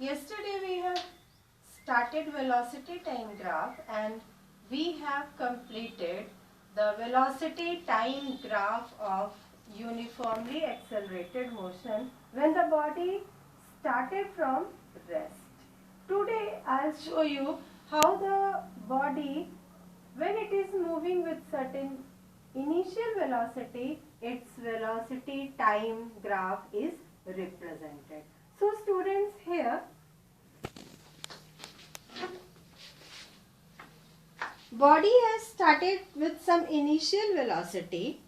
Yesterday we have started velocity time graph and we have completed the velocity time graph of uniformly accelerated motion when the body started from rest. Today I'll show you how the body, when it is moving with certain initial velocity, its velocity time graph is represented. So students, here body has started with some initial velocity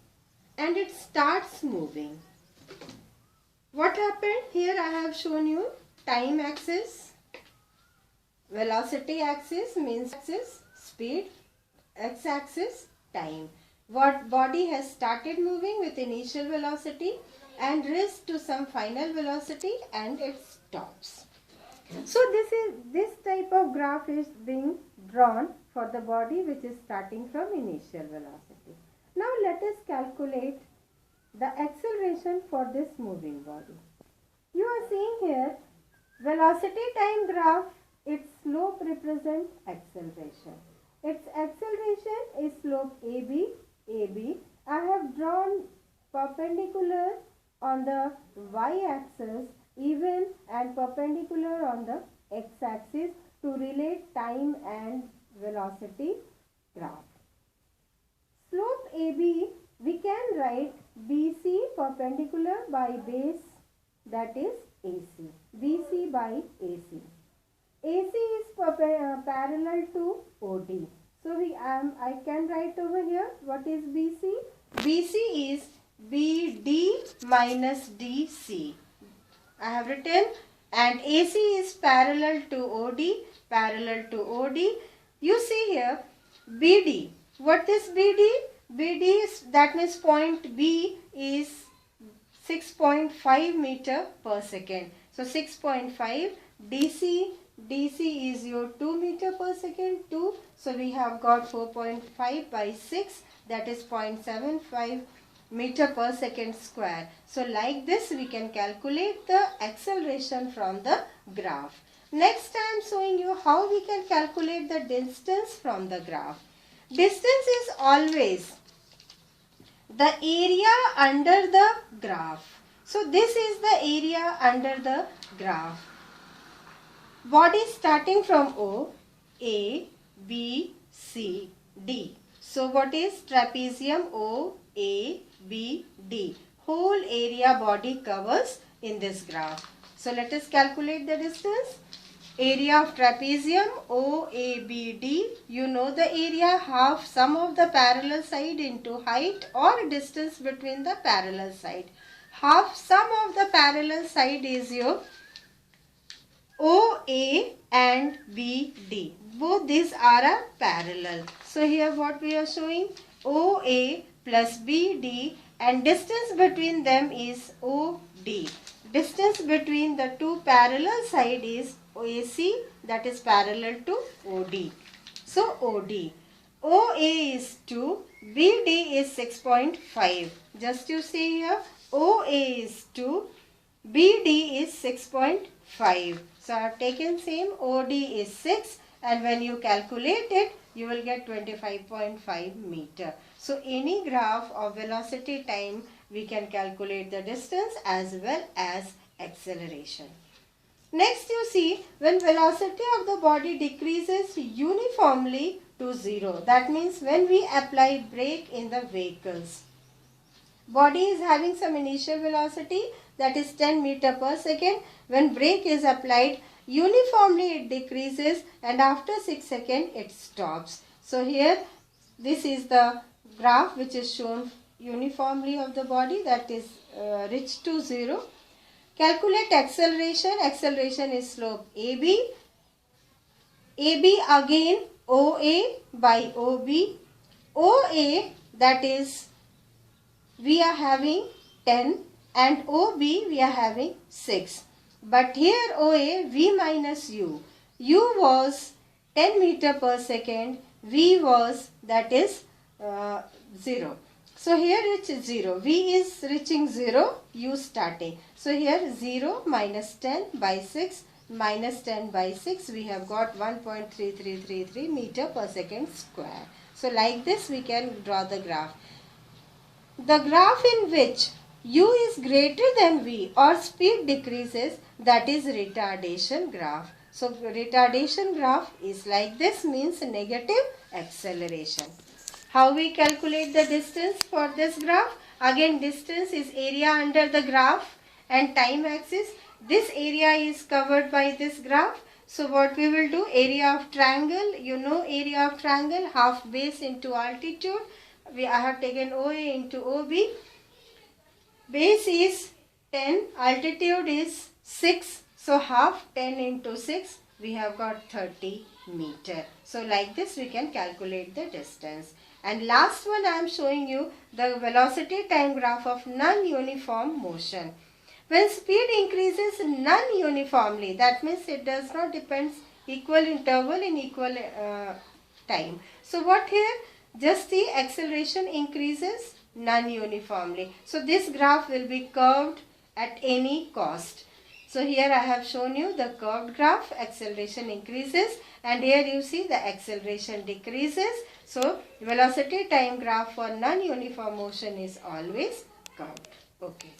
and it starts moving. What happened? Here I have shown you time axis, velocity axis means axis, speed, x axis, time. What body has started moving with initial velocity and reached to some final velocity and it stops. So this type of graph is being drawn for the body which is starting from initial velocity. Now let us calculate the acceleration for this moving body. You are seeing here velocity time graph, its slope represents acceleration. Its acceleration is slope AB, AB. I have drawn perpendicular on the y-axis even and perpendicular on the x-axis to relate time and velocity graph. Slope AB, we can write BC perpendicular by base, that is AC. BC by AC. AC is parallel to OD. So I can write over here what is BC. BC is BD minus DC. I have written, and AC is parallel to OD, parallel to OD. You see here BD. What is BD? BD is, that means point B is 6.5 meter per second. So 6.5 DC. DC is your 2 meter per second 2. So we have got 4.5 by 6, that is 0.75 meter per second square. So like this we can calculate the acceleration from the graph. Next I am showing you how we can calculate the distance from the graph. Distance is always the area under the graph. So this is the area under the graph. Body starting from O, A, B, C, D. So what is trapezium O, A, B, D? Whole area body covers in this graph. So let us calculate the distance. Area of trapezium OABD, you know the area, half sum of the parallel side into height or distance between the parallel side. Half sum of the parallel side is your OA and BD. Both these are parallel. So here what we are showing, OA plus BD, and distance between them is OD. Distance between the two parallel side is AC, that is parallel to OD. So OD. OA is 2, BD is 6.5. Just you see here, OA is 2, BD is 6.5. So I have taken same, OD is 6, and when you calculate it, you will get 25.5 meter. So any graph of velocity time, we can calculate the distance as well as acceleration. Next you see, when velocity of the body decreases uniformly to 0, that means when we apply brake in the vehicles. Body is having some initial velocity, that is 10 meter per second. When brake is applied, uniformly it decreases and after 6 seconds it stops. So here this is the graph which is shown uniformly of the body, that is reached to 0. Calculate acceleration. Acceleration is slope AB. AB again OA by OB. OA, that is we are having 10 and OB we are having 6. But here OA, V minus U. U was 10 meter per second. V was, that is 0. So here it's 0. V is reaching 0, U starting. So here 0 minus 10 by 6, minus 10 by 6, we have got 1.3333 meter per second square. So like this we can draw the graph. The graph in which u is greater than v or speed decreases, that is retardation graph. So retardation graph is like this, means negative acceleration. How we calculate the distance for this graph? Again, distance is area under the graph and time axis. This area is covered by this graph. So what we will do, area of triangle, you know area of triangle, half base into altitude. I have taken OA into OB. Base is 10, altitude is 6. So half 10 into 6, we have got 30 meter. So like this we can calculate the distance. And last one I am showing you the velocity time graph of non-uniform motion. When speed increases non-uniformly, that means it does not depend equal interval in equal time. So what here? Just the acceleration increases non-uniformly. So this graph will be curved at any cost. So here I have shown you the curved graph, acceleration increases, and here you see the acceleration decreases. So velocity time graph for non-uniform motion is always curved. Okay.